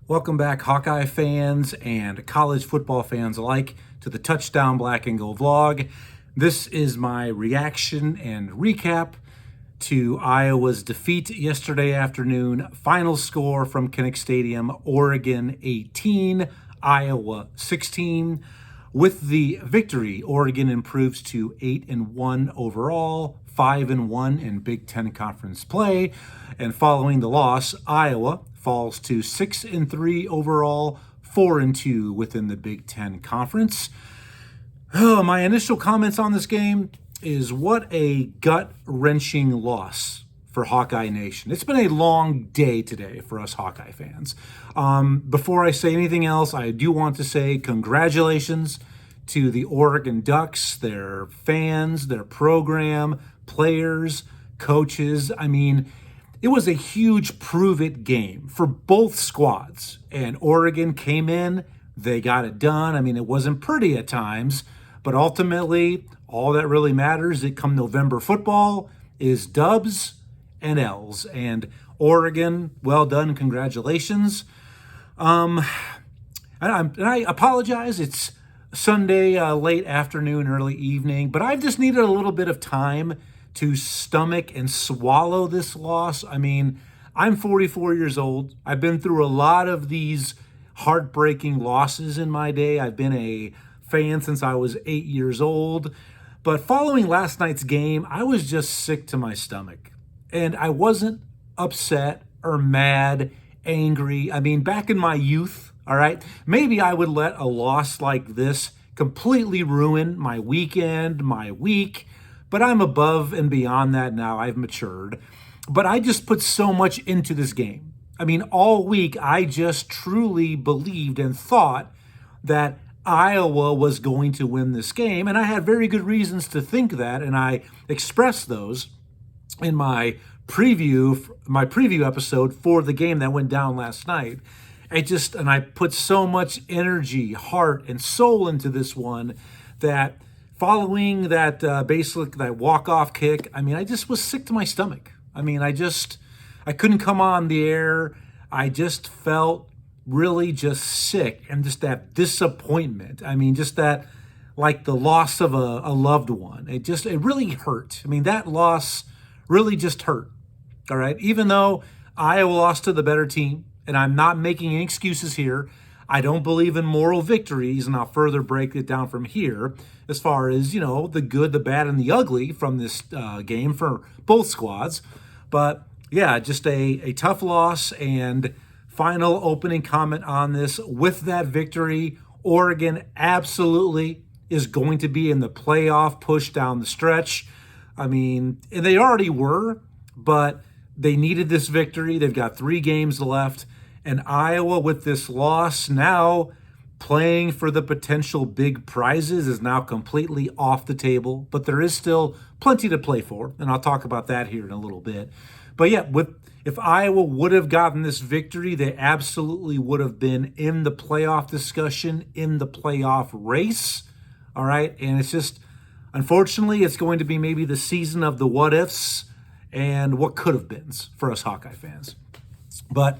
Welcome back, Hawkeye fans and college football fans alike, to the Touchdown Black and Gold vlog. This is my reaction and recap to Iowa's defeat yesterday afternoon. Final score from Kinnick Stadium: Oregon 18, Iowa 16. With the victory, Oregon improves to 8-1 overall, 5-1 in Big Ten Conference play. And following the loss, Iowa falls to 6-3 overall, 4-2 within the Big Ten Conference. My initial comments on this game is what a gut-wrenching loss for Hawkeye Nation. It's been a long day today for us Hawkeye fans. Before I say anything else, I do want to say congratulations to the Oregon Ducks, their fans, their program, players, coaches. I mean, it was a huge prove-it game for both squads. And Oregon came in, they got it done. I mean, it wasn't pretty at times, but ultimately, all that really matters come November football is dubs and L's. And Oregon, well done, congratulations. And I apologize, it's Sunday, late afternoon, early evening, but I've just needed a little bit of time to stomach and swallow this loss. I mean, I'm 44 years old. I've been through a lot of these heartbreaking losses in my day. I've been a fan since I was 8 years old. But following last night's game, I was just sick to my stomach. And I wasn't upset or mad, angry. I mean, back in my youth, all right, maybe I would let a loss like this completely ruin my weekend, my week. But I'm above and beyond that now. I've matured. But I just put so much into this game. I mean, all week, I just truly believed and thought that Iowa was going to win this game. And I had very good reasons to think that. And I expressed those in my preview episode for the game that went down last night. And I put so much energy, heart, and soul into this one that following that that walk-off kick, I mean, I just was sick to my stomach. I mean, I couldn't come on the air. I just felt really just sick and just that disappointment. I mean, just that, like the loss of a loved one. It really hurt. I mean, that loss really just hurt. All right. Even though Iowa lost to the better team, and I'm not making any excuses here, I don't believe in moral victories, and I'll further break it down from here as far as, the good, the bad, and the ugly from this game for both squads. But yeah, just a tough loss. And final opening comment on this: with that victory, Oregon absolutely is going to be in the playoff push down the stretch. I mean, they already were, but they needed this victory. They've got 3 games left. And Iowa, with this loss, now playing for the potential big prizes, is now completely off the table. But there is still plenty to play for, and I'll talk about that here in a little bit. But yeah, if Iowa would have gotten this victory, they absolutely would have been in the playoff discussion, in the playoff race. All right, and it's just, unfortunately, it's going to be maybe the season of the what-ifs and what could have beens for us Hawkeye fans. But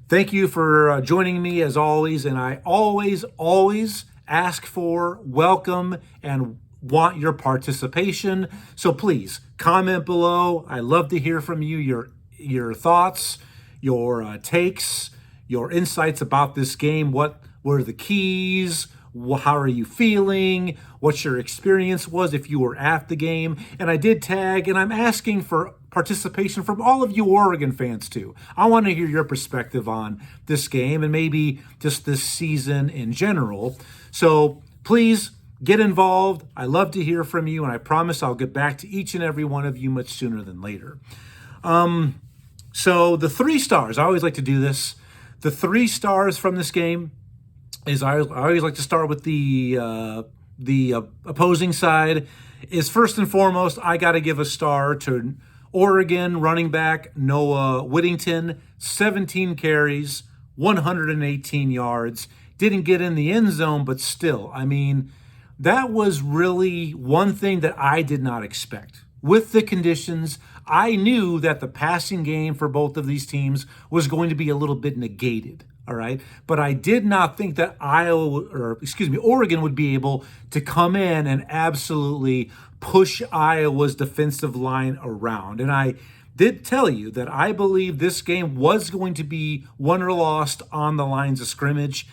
thank you for joining me as always. And I always ask for, welcome, and want your participation. So please comment below. I love to hear from you, your thoughts, your takes, your insights about this game. What were the keys? How are you feeling? What your experience was if you were at the game? And I did tag, and I'm asking for participation from all of you Oregon fans too. I want to hear your perspective on this game and maybe just this season in general. So please get involved. I love to hear from you, and I promise I'll get back to each and every one of you much sooner than later. So the 3 stars, I always like to do this. The 3 stars from this game is, I always like to start with the opposing side, is first and foremost, I got to give a star to Oregon running back Noah Whittington. 17 carries, 118 yards. Didn't get in the end zone, but still, I mean, that was really one thing that I did not expect. With the conditions, I knew that the passing game for both of these teams was going to be a little bit negated. All right. But I did not think that Oregon would be able to come in and absolutely push Iowa's defensive line around. And I did tell you that I believe this game was going to be won or lost on the lines of scrimmage.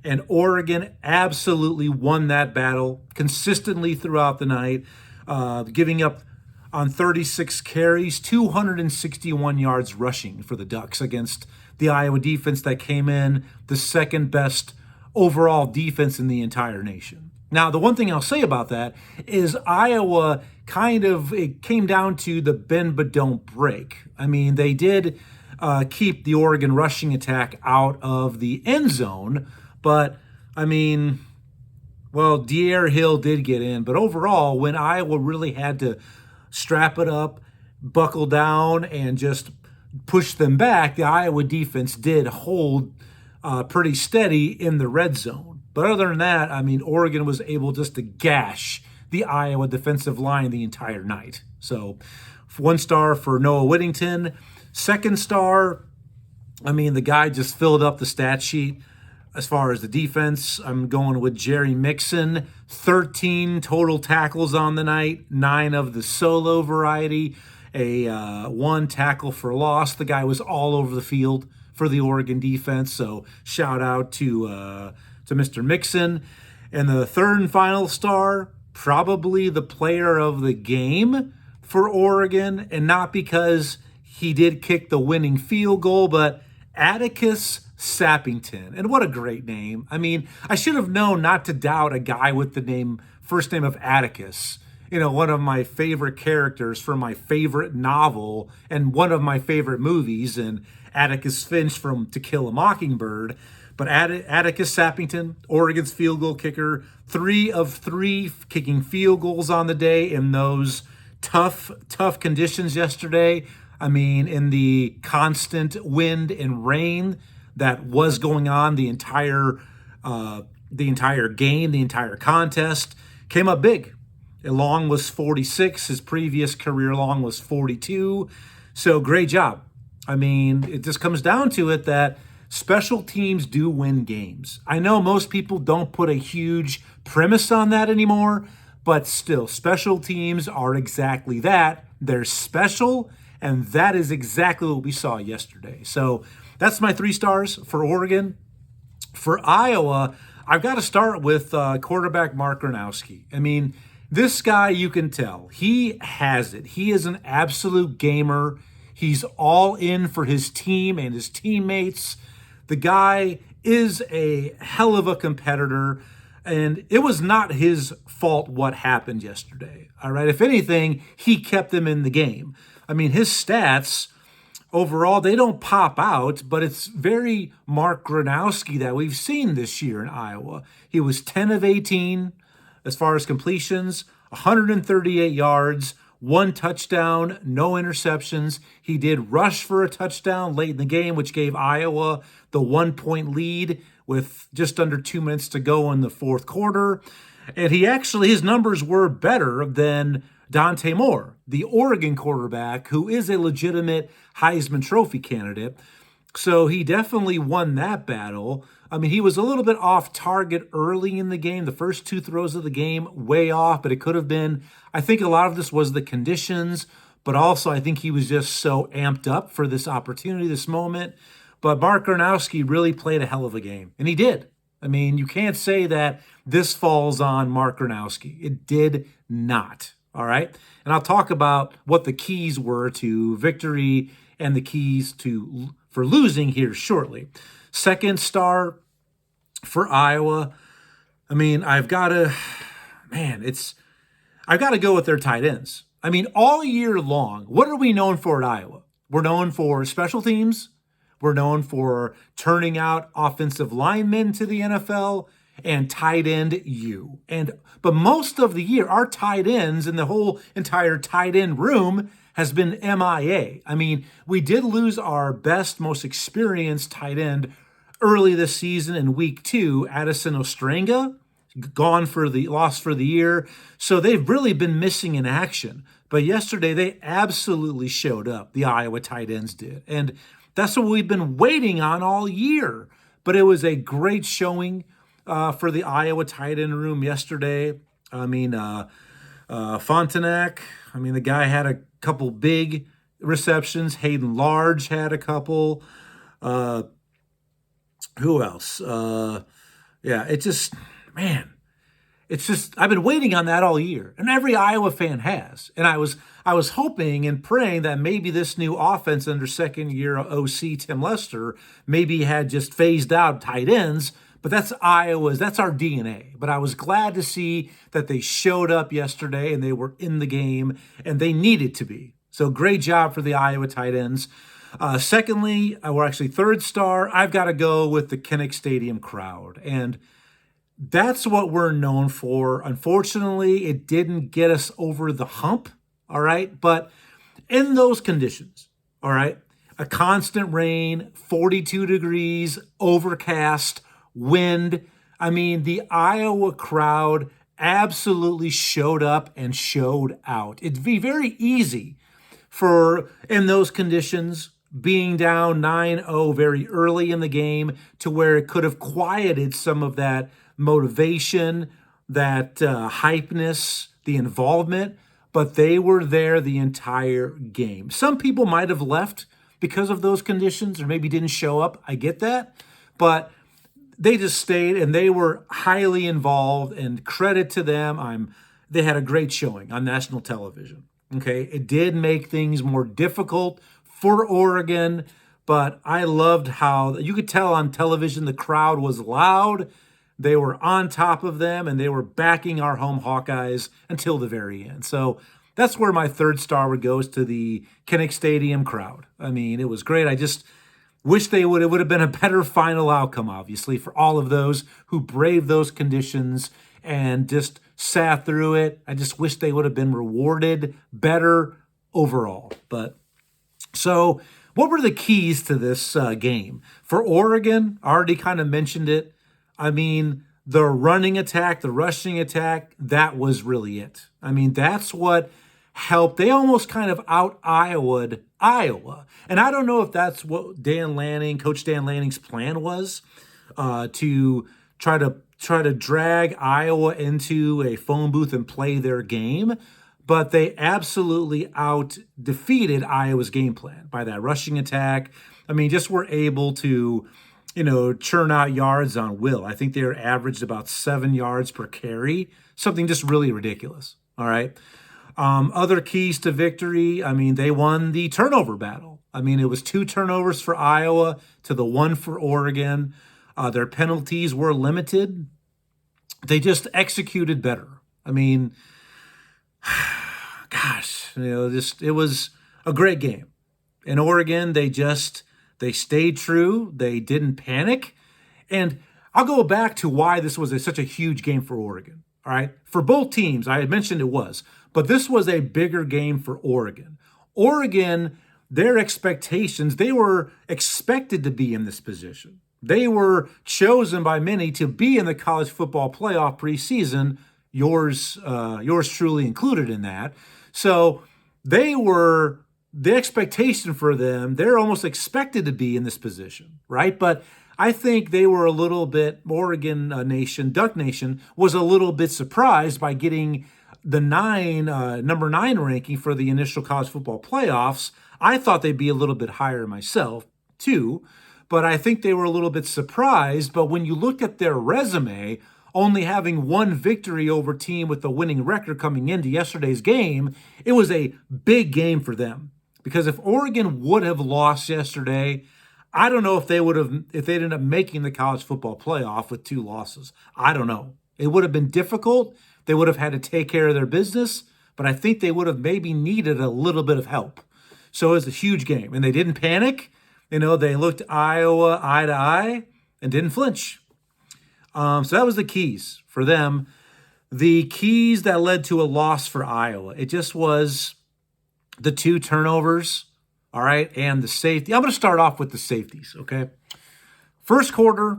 And Oregon absolutely won that battle consistently throughout the night, giving up on 36 carries, 261 yards rushing for the Ducks against the Iowa defense that came in the second best overall defense in the entire nation. Now, the one thing I'll say about that is Iowa it came down to the bend but don't break. I mean, they did keep the Oregon rushing attack out of the end zone, but I mean, well, De'Aaron Hill did get in, but overall, when Iowa really had to strap it up, buckle down, and just push them back, the Iowa defense did hold pretty steady in the red zone. But other than that, I mean, Oregon was able just to gash the Iowa defensive line the entire night. So 1 star for Noah Whittington. 2nd star, I mean, the guy just filled up the stat sheet. As far as the defense, I'm going with Jerry Mixon. 13 total tackles on the night, 9 of the solo variety, a 1 tackle for loss. The guy was all over the field for the Oregon defense, so shout out to Mr. Mixon. And the 3rd and final star, probably the player of the game for Oregon, and not because he did kick the winning field goal, but Atticus Sappington. And what a great name. I mean, I should have known not to doubt a guy with the first name of Atticus. You know, one of my favorite characters from my favorite novel and one of my favorite movies, and Atticus Finch from To Kill a Mockingbird. But Atticus Sappington, Oregon's field goal kicker, 3 of 3 kicking field goals on the day in those tough conditions yesterday. I mean, in the constant wind and rain that was going on the entire game, the entire contest, came up big. Long was 46. His previous career long was 42. So great job. I mean, it just comes down to it that special teams do win games. I know most people don't put a huge premise on that anymore, but still, special teams are exactly that. They're special, and that is exactly what we saw yesterday. So that's my 3 stars for Oregon. For Iowa, I've got to start with quarterback Mark Gronowski. I mean, this guy, you can tell, he has it. He is an absolute gamer. He's all in for his team and his teammates. The guy is a hell of a competitor, and it was not his fault what happened yesterday. All right, if anything, he kept them in the game. I mean, his stats overall, they don't pop out, but it's very Mark Gronowski that we've seen this year in Iowa. He was 10 of 18 as far as completions, 138 yards, 1 touchdown, no interceptions. He did rush for a touchdown late in the game, which gave Iowa the 1-point lead with just under 2 minutes to go in the 4th quarter. And his numbers were better than Dante Moore, the Oregon quarterback, who is a legitimate Heisman Trophy candidate. So he definitely won that battle. I mean, he was a little bit off target early in the game. The first 2 throws of the game, way off, but it could have been, I think a lot of this was the conditions, but also I think he was just so amped up for this opportunity, this moment. But Mark Gronowski really played a hell of a game, and he did. I mean, you can't say that this falls on Mark Gronowski. It did not, all right? And I'll talk about what the keys were to victory and the keys for losing here shortly. 2nd star for Iowa. I mean, I've got to go with their tight ends. I mean, all year long, what are we known for at Iowa? We're known for special teams. We're known for turning out offensive linemen to the NFL and tight end you. But most of the year, our tight ends and the whole entire tight end room has been MIA. I mean, we did lose our best, most experienced tight end early this season in week 2, Addison Ostrenga. lost for the year. So they've really been missing in action. But yesterday they absolutely showed up. The Iowa tight ends did. And that's what we've been waiting on all year. But it was a great showing for the Iowa tight end room yesterday. I mean, Fontenac, the guy had a couple big receptions. Hayden Large had a couple. Who else? It's just I've been waiting on that all year, and every Iowa fan has. And I was hoping and praying that maybe this new offense under second-year OC Tim Lester maybe had just phased out tight ends, but that's our DNA. But I was glad to see that they showed up yesterday and they were in the game, and they needed to be. So great job for the Iowa tight ends. Secondly, or actually third star, I've got to go with the Kinnick Stadium crowd. And that's what we're known for. Unfortunately, it didn't get us over the hump, all right? But in those conditions, all right, a constant rain, 42 degrees, overcast, wind. The Iowa crowd absolutely showed up and showed out. It'd be very easy in those conditions, being down 9-0 very early in the game, to where it could have quieted some of that motivation, that hypeness, the involvement, but they were there the entire game. Some people might have left because of those conditions or maybe didn't show up. I get that, but they just stayed and they were highly involved, and credit to them. They had a great showing on national television. Okay, it did make things more difficult for Oregon, but I loved how you could tell on television the crowd was loud. They were on top of them, and they were backing our home Hawkeyes until the very end. So that's where my third star goes to the Kinnick Stadium crowd. It was great. I just wish it would have been a better final outcome, obviously, for all of those who braved those conditions and just sat through it. I just wish they would have been rewarded better overall. So what were the keys to this game? For Oregon, I already kind of mentioned it. The running attack, the rushing attack, that was really it. That's what helped. They almost kind of out-Iowa'd Iowa. And I don't know if that's what Coach Dan Lanning's plan was, to try to drag Iowa into a phone booth and play their game. But they absolutely out-defeated Iowa's game plan by that rushing attack. Just were able to churn out yards on will. I think they were averaged about 7 yards per carry, something just really ridiculous. All right. Other keys to victory, they won the turnover battle. It was 2 turnovers for Iowa to the 1 for Oregon. Their penalties were limited. They just executed better. It was a great game. In Oregon, they stayed true. They didn't panic. And I'll go back to why this was such a huge game for Oregon. All right. For both teams, I had mentioned it was, but this was a bigger game for Oregon. Oregon, their expectations, they were expected to be in this position. They were chosen by many to be in the college football playoff preseason, yours truly included in that. So the expectation for them, they're almost expected to be in this position, right? But I think they were a little bit, Oregon Nation, Duck Nation, was a little bit surprised by getting the number 9 ranking for the initial college football playoffs. I thought they'd be a little bit higher myself, too, but I think they were a little bit surprised. But when you look at their resume, only having 1 victory over a team with a winning record coming into yesterday's game, it was a big game for them. Because if Oregon would have lost yesterday, I don't know if they'd ended up making the college football playoff with 2 losses. I don't know. It would have been difficult. They would have had to take care of their business, but I think they would have maybe needed a little bit of help. So it was a huge game, and they didn't panic. They looked Iowa eye to eye and didn't flinch. So that was the keys for them. The keys that led to a loss for Iowa, it just was the 2 turnovers, all right, and the safety. I'm going to start off with the safeties, okay? First quarter,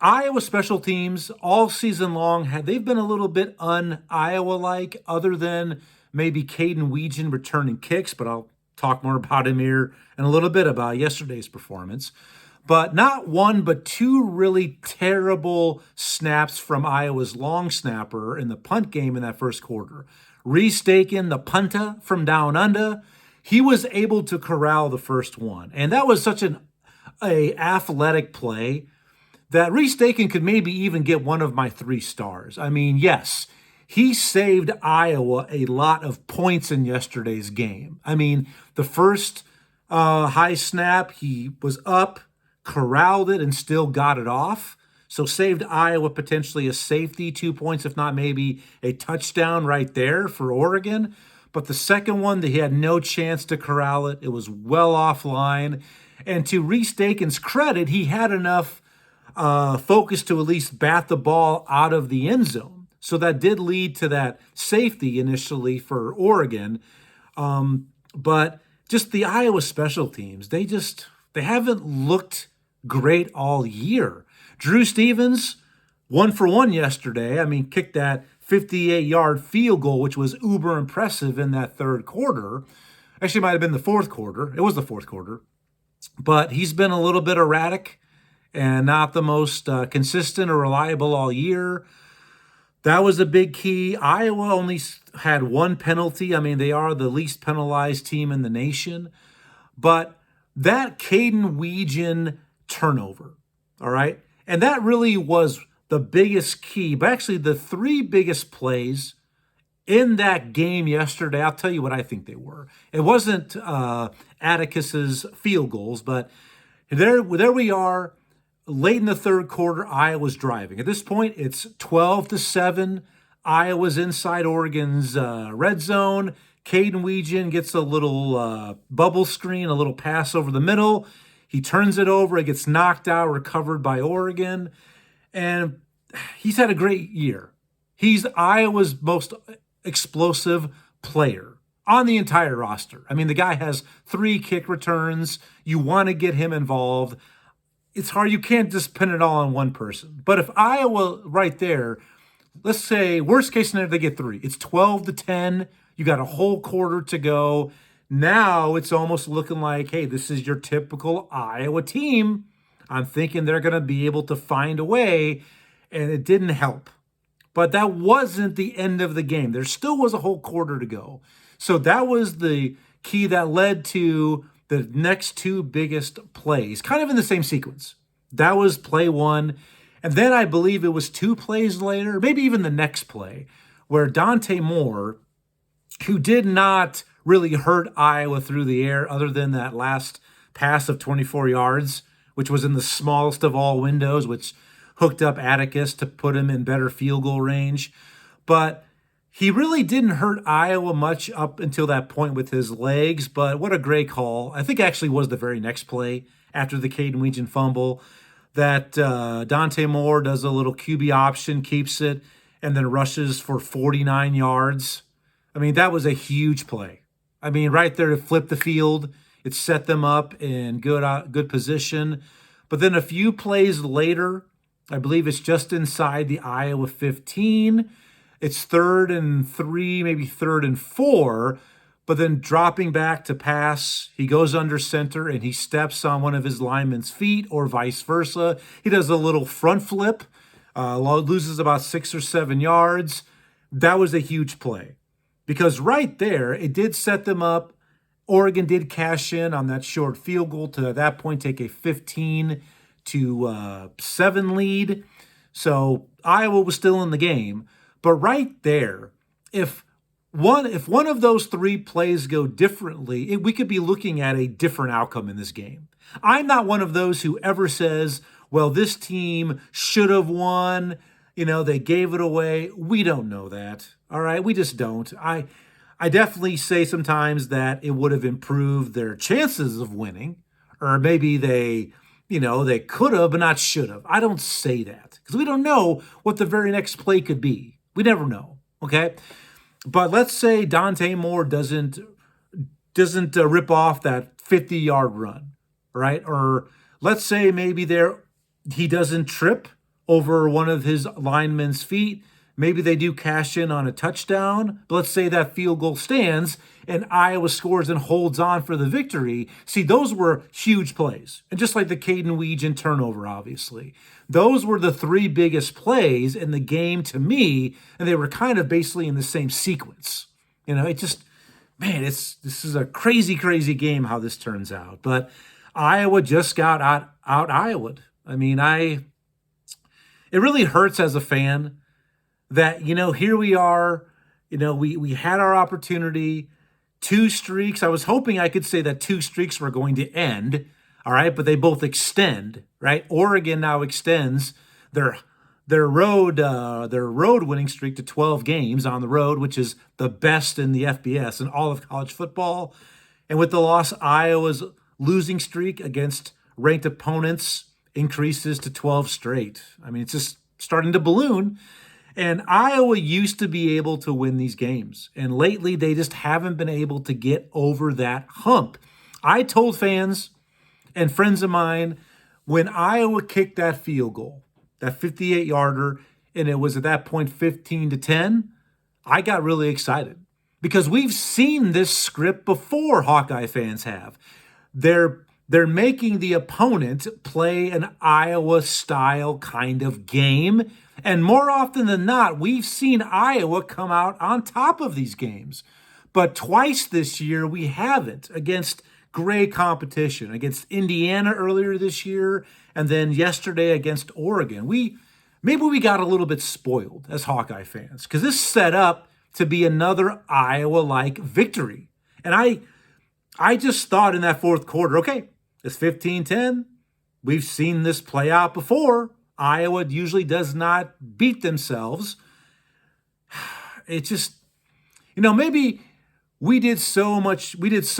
Iowa special teams all season long they've been a little bit un-Iowa-like, other than maybe Caden Weegan returning kicks, but I'll talk more about him here in a little bit about yesterday's performance. But not one, but two really terrible snaps from Iowa's long snapper in the punt game in that first quarter. Reese Dakin, the punter from down under, he was able to corral the first one. And that was such a athletic play that Reese Dakin could maybe even get one of my 3 stars. I mean, yes, he saved Iowa a lot of points in yesterday's game. I mean, the first high snap, he was up, corralled it, and still got it off. So saved Iowa potentially a safety, 2 points, if not maybe a touchdown right there for Oregon. But the second one, he had no chance to corral it. It was well offline. And to Reese Dakin's credit, he had enough focus to at least bat the ball out of the end zone. So that did lead to that safety initially for Oregon. But just the Iowa special teams, they haven't looked great all year. Drew Stevens, 1 for 1 yesterday. I mean, kicked that 58-yard field goal, which was uber impressive in that third quarter. Actually, it might have been the fourth quarter. It was the fourth quarter. But he's been a little bit erratic and not the most consistent or reliable all year. That was a big key. Iowa only had 1 penalty. I mean, they are the least penalized team in the nation. But that Caden Weegan turnover, all right? And that really was the biggest key. But actually, the 3 biggest plays in that game yesterday, I'll tell you what I think they were. It wasn't Atticus's field goals, but there we are. Late in the third quarter, Iowa's driving. At this point, it's 12-7. Iowa's inside Oregon's red zone. Caden Weegan gets a little bubble screen, a little pass over the middle. He turns it over. It gets knocked out, recovered by Oregon. And he's had a great year. He's Iowa's most explosive player on the entire roster. I mean, the guy has 3 kick returns. You want to get him involved. It's hard. You can't just pin it all on one person. But if Iowa right there, let's say worst case scenario, they get 3. It's 12-10. You got a whole quarter to go. Now it's almost looking like, hey, this is your typical Iowa team. I'm thinking they're going to be able to find a way, and it didn't help. But that wasn't the end of the game. There still was a whole quarter to go. So that was the key that led to the next 2 biggest plays, kind of in the same sequence. That was play 1. And then I believe it was 2 plays later, maybe even the next play, where Dante Moore, who did not really hurt Iowa through the air other than that last pass of 24 yards, which was in the smallest of all windows, which hooked up Atticus to put him in better field goal range. But he really didn't hurt Iowa much up until that point with his legs, but what a great call. I think actually was the very next play after the Caden Weegan fumble that Dante Moore does a little QB option, keeps it, and then rushes for 49 yards. I mean, that was a huge play. I mean, right there to flip the field. It set them up in good position. But then a few plays later, I believe it's just inside the Iowa 15. It's 3rd and 3, maybe 3rd and 4, but then dropping back to pass, he goes under center and he steps on one of his linemen's feet or vice versa. He does a little front flip, loses about 6 or 7 yards. That was a huge play because right there, it did set them up. Oregon did cash in on that short field goal to at that point take a 15-7 lead. So Iowa was still in the game. But right there, if one of those 3 plays go differently, we could be looking at a different outcome in this game. I'm not one of those who ever says, well, this team should have won. You know, they gave it away. We don't know that. All right, we just don't. I definitely say sometimes that it would have improved their chances of winning, or maybe they could have but not should have. I don't say that because we don't know what the very next play could be. We never know, okay? But let's say Dante Moore doesn't rip off that 50-yard run, right? Or let's say maybe he doesn't trip over one of his linemen's feet. Maybe they do cash in on a touchdown, but let's say that field goal stands and Iowa scores and holds on for the victory. See, those were huge plays. And just like the Caden Weegan turnover, obviously, those were the three biggest plays in the game to me, and they were kind of basically in the same sequence. It just, man, this is a crazy, crazy game how this turns out. But Iowa just got out Iowa'd. I mean, it really hurts as a fan that, here we are, we had our opportunity, 2 streaks. I was hoping I could say that 2 streaks were going to end, all right, but they both extend, right? Oregon now extends their road winning streak to 12 games on the road, which is the best in the FBS and all of college football. And with the loss, Iowa's losing streak against ranked opponents increases to 12 straight. I mean, it's just starting to balloon. And Iowa used to be able to win these games. And lately, they just haven't been able to get over that hump. I told fans and friends of mine when Iowa kicked that field goal, that 58-yarder, and it was at that point 15-10, I got really excited because we've seen this script before, Hawkeye fans have. They're making the opponent play an Iowa-style kind of game. And more often than not, we've seen Iowa come out on top of these games. But twice this year, we haven't against great competition, against Indiana earlier this year, and then yesterday against Oregon. Maybe we got a little bit spoiled as Hawkeye fans because this set up to be another Iowa-like victory. And I just thought in that fourth quarter, okay, it's 15-10. We've seen this play out before. Iowa usually does not beat themselves. It just, maybe we did so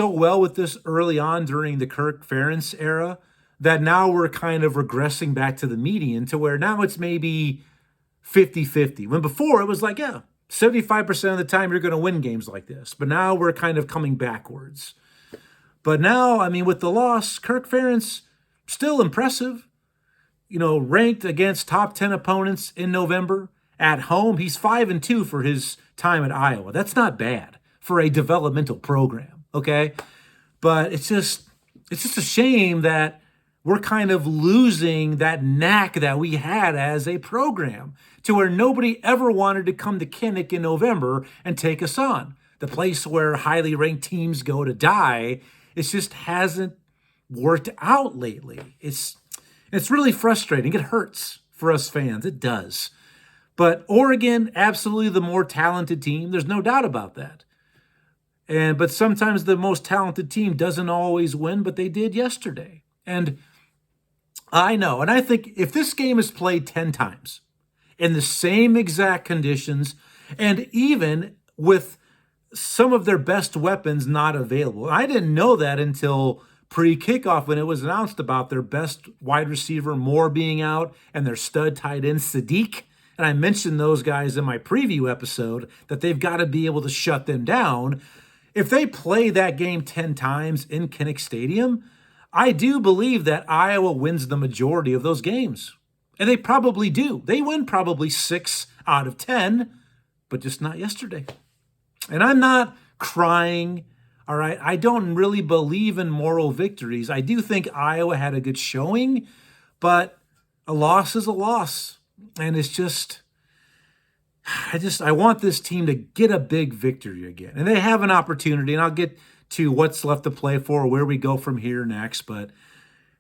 well with this early on during the Kirk Ferentz era that now we're kind of regressing back to the median to where now it's maybe 50-50. When before it was like, 75% of the time you're going to win games like this. But now we're kind of coming backwards. But now, I mean, with the loss, Kirk Ferentz, still impressive. Ranked against top 10 opponents in November. At home, he's 5-2 for his time at Iowa. That's not bad for a developmental program, okay? But it's just a shame that we're kind of losing that knack that we had as a program to where nobody ever wanted to come to Kinnick in November and take us on. The place where highly ranked teams go to die. It just hasn't worked out lately. It's really frustrating. It hurts for us fans. It does. But Oregon, absolutely the more talented team. There's no doubt about that. But sometimes the most talented team doesn't always win, but they did yesterday. And I know, and I think if this game is played 10 times in the same exact conditions, and even with some of their best weapons not available, I didn't know that until pre-kickoff when it was announced about their best wide receiver Moore being out and their stud tight end Sadiq. And I mentioned those guys in my preview episode that they've got to be able to shut them down. If they play that game 10 times in Kinnick Stadium, I do believe that Iowa wins the majority of those games. And they probably do. They win probably 6 out of 10, but just not yesterday. And I'm not crying. All right, I don't really believe in moral victories. I do think Iowa had a good showing, but a loss is a loss. And it's just, I want this team to get a big victory again. And they have an opportunity, and I'll get to what's left to play for, where we go from here next. But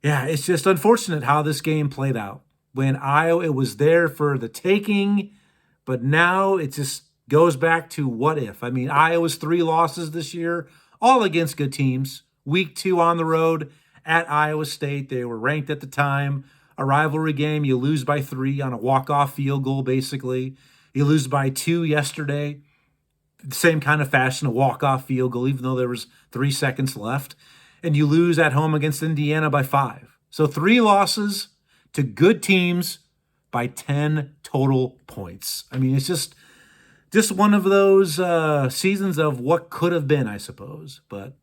yeah, it's just unfortunate how this game played out. When Iowa, it was there for the taking, but now it just goes back to what if. I mean, Iowa's 3 losses this year, all against good teams. Week 2 on the road at Iowa State. They were ranked at the time. A rivalry game, you lose by 3 on a walk-off field goal, basically. You lose by 2 yesterday. The same kind of fashion, a walk-off field goal, even though there was 3 seconds left. And you lose at home against Indiana by 5. So 3 losses to good teams by 10 total points. I mean, it's just one of those seasons of what could have been, I suppose. But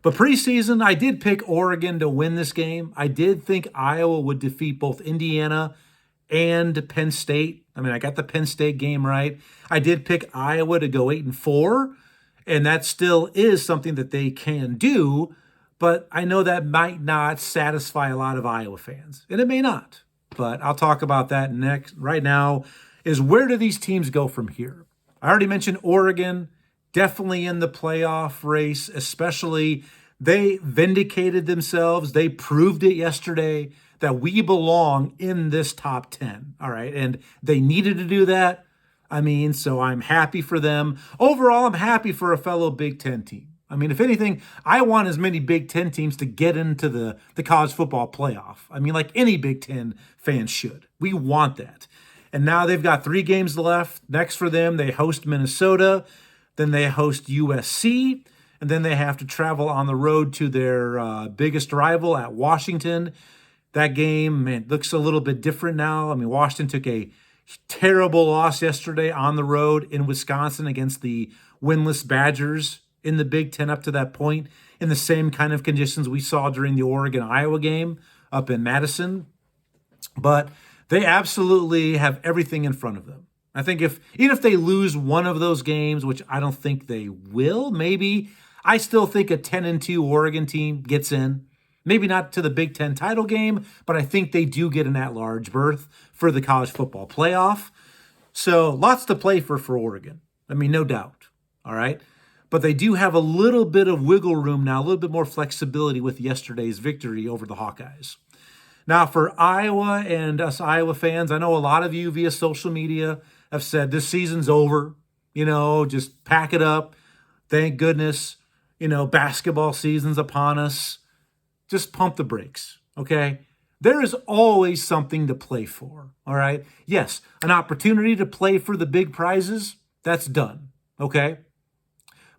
preseason, I did pick Oregon to win this game. I did think Iowa would defeat both Indiana and Penn State. I mean, I got the Penn State game right. I did pick Iowa to go 8-4, and that still is something that they can do, but I know that might not satisfy a lot of Iowa fans, and it may not. But I'll talk about that next. Right now is, where do these teams go from here? I already mentioned Oregon, definitely in the playoff race, especially they vindicated themselves. They proved it yesterday that we belong in this top 10. All right. And they needed to do that. I mean, so I'm happy for them. Overall, I'm happy for a fellow Big Ten team. I mean, if anything, I want as many Big Ten teams to get into the college football playoff. I mean, like any Big Ten fan should. We want that. And now they've got 3 games left. Next for them, they host Minnesota. Then they host USC. And then they have to travel on the road to their biggest rival at Washington. That game, man, looks a little bit different now. I mean, Washington took a terrible loss yesterday on the road in Wisconsin against the winless Badgers in the Big Ten up to that point, in the same kind of conditions we saw during the Oregon-Iowa game up in Madison. But they absolutely have everything in front of them. I think even if they lose one of those games, which I don't think they will, maybe, I still think a 10-2 Oregon team gets in. Maybe not to the Big Ten title game, but I think they do get an at-large berth for the college football playoff. So lots to play for Oregon. I mean, no doubt. All right. But they do have a little bit of wiggle room now, a little bit more flexibility with yesterday's victory over the Hawkeyes. Now, for Iowa and us Iowa fans, I know a lot of you via social media have said this season's over. Just pack it up. Thank goodness, basketball season's upon us. Just pump the brakes, okay? There is always something to play for, all right? Yes, an opportunity to play for the big prizes, that's done, okay?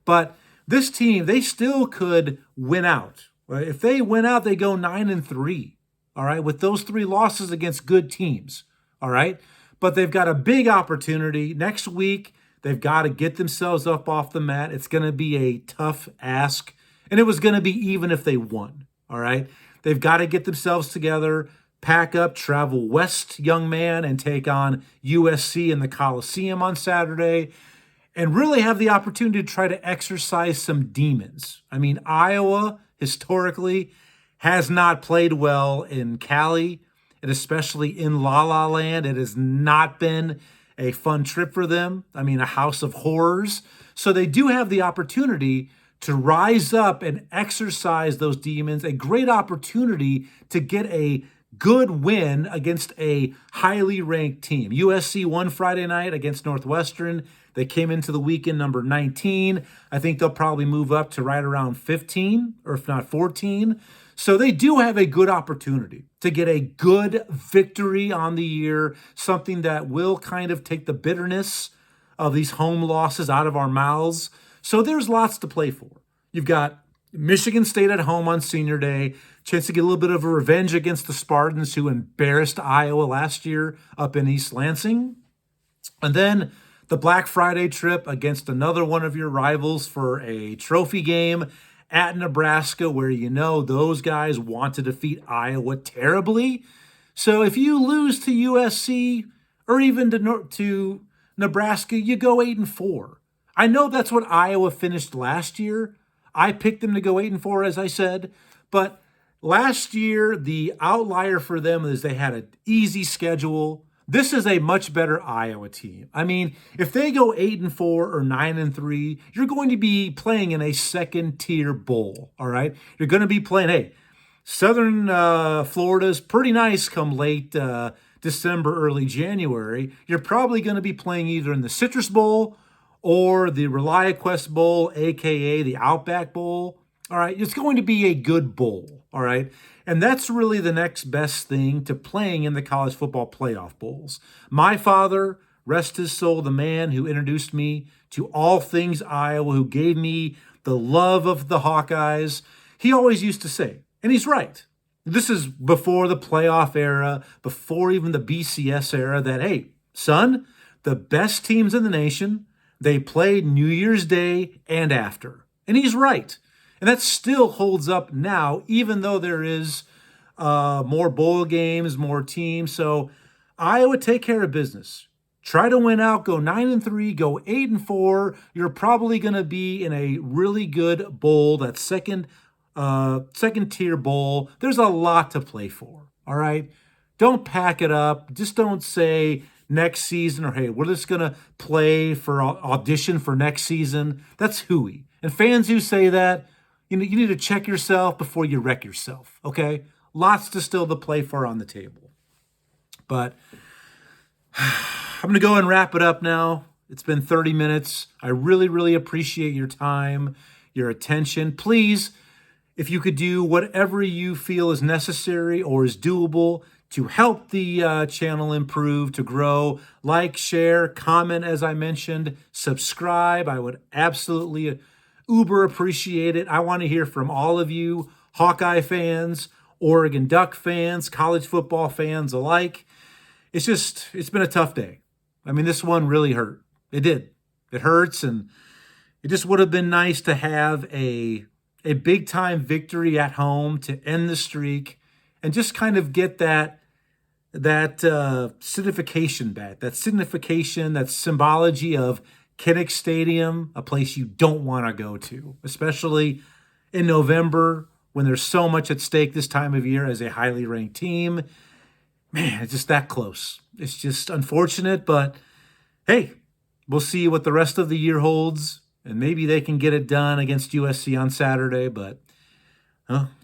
But this team, they still could win out. Right? If they win out, they go 9-3, all right, with those 3 losses against good teams, all right? But they've got a big opportunity. Next week, they've got to get themselves up off the mat. It's going to be a tough ask, and it was going to be even if they won, all right? They've got to get themselves together, pack up, travel west, young man, and take on USC in the Coliseum on Saturday, and really have the opportunity to try to exercise some demons. I mean, Iowa, historically, has not played well in Cali, and especially in La La Land. It has not been a fun trip for them. I mean, a house of horrors. So they do have the opportunity to rise up and exercise those demons, a great opportunity to get a good win against a highly ranked team. USC won Friday night against Northwestern. They came into the weekend number 19. I think they'll probably move up to right around 15, or if not 14. So they do have a good opportunity to get a good victory on the year, something that will kind of take the bitterness of these home losses out of our mouths. So there's lots to play for. You've got Michigan State at home on Senior Day, chance to get a little bit of a revenge against the Spartans, who embarrassed Iowa last year up in East Lansing. And then the Black Friday trip against another one of your rivals for a trophy game at Nebraska, where those guys want to defeat Iowa terribly. So if you lose to USC or even to Nebraska, you go 8-4. I know that's what Iowa finished last year. I picked them to go 8-4, as I said. But last year, the outlier for them is they had an easy schedule. This is a much better Iowa team. I mean, if they go 8-4 or 9-3, you're going to be playing in a second-tier bowl, all right? You're going to be playing, Southern Florida's pretty nice come late December, early January. You're probably going to be playing either in the Citrus Bowl or the ReliaQuest Bowl, a.k.a. the Outback Bowl. All right, it's going to be a good bowl, all right? And that's really the next best thing to playing in the college football playoff bowls. My father, rest his soul, the man who introduced me to all things Iowa, who gave me the love of the Hawkeyes, he always used to say, and he's right, this is before the playoff era, before even the BCS era, that, hey, son, the best teams in the nation, they played New Year's Day and after. And he's right. And that still holds up now, even though there is more bowl games, more teams. So Iowa, take care of business. Try to win out, go 9-3, go 8-4. You're probably going to be in a really good bowl, that second tier bowl. There's a lot to play for, all right? Don't pack it up. Just don't say next season or, hey, we're just going to play for audition for next season. That's hooey. And fans who say that, you need to check yourself before you wreck yourself, okay? Lots to still to play for on the table. But I'm going to go and wrap it up now. It's been 30 minutes. I really, really appreciate your time, your attention. Please, if you could do whatever you feel is necessary or is doable to help the channel improve, to grow, like, share, comment, as I mentioned, subscribe. I would absolutely uber appreciate it. I want to hear from all of you, Hawkeye fans, Oregon Duck fans, college football fans alike. It's been a tough day. I mean, this one really hurt. It did. It hurts, and it just would have been nice to have a big-time victory at home to end the streak and just kind of get that signification back, that signification, that symbology of Kinnick Stadium, a place you don't want to go to, especially in November when there's so much at stake this time of year as a highly ranked team. Man, it's just that close. It's just unfortunate, but hey, we'll see what the rest of the year holds, and maybe they can get it done against USC on Saturday, but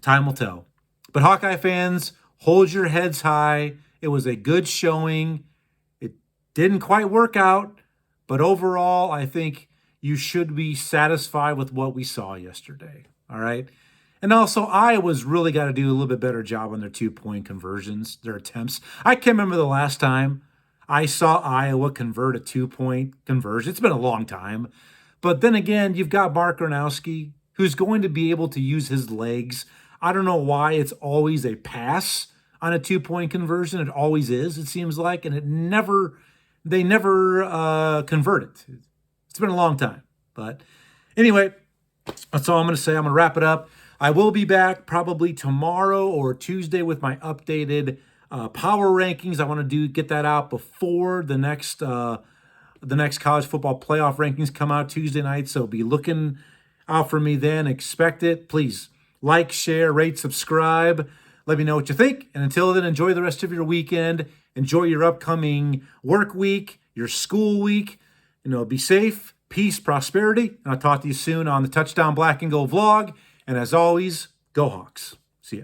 time will tell. But Hawkeye fans, hold your heads high. It was a good showing. It didn't quite work out, but overall, I think you should be satisfied with what we saw yesterday, all right? And also, Iowa's really got to do a little bit better job on their two-point conversions, their attempts. I can't remember the last time I saw Iowa convert a two-point conversion. It's been a long time. But then again, you've got Mark Gronowski, who's going to be able to use his legs. I don't know why it's always a pass on a two-point conversion. It always is, it seems like, and they never convert it. It's been a long time. But anyway, that's all I'm going to say. I'm going to wrap it up. I will be back probably tomorrow or Tuesday with my updated power rankings. I want to get that out before the next college football playoff rankings come out Tuesday night. So be looking out for me then. Expect it. Please like, share, rate, subscribe. Let me know what you think. And until then, enjoy the rest of your weekend. Enjoy your upcoming work week, your school week. Be safe, peace, prosperity. And I'll talk to you soon on the Touchdown Black and Gold vlog. And as always, go Hawks. See ya.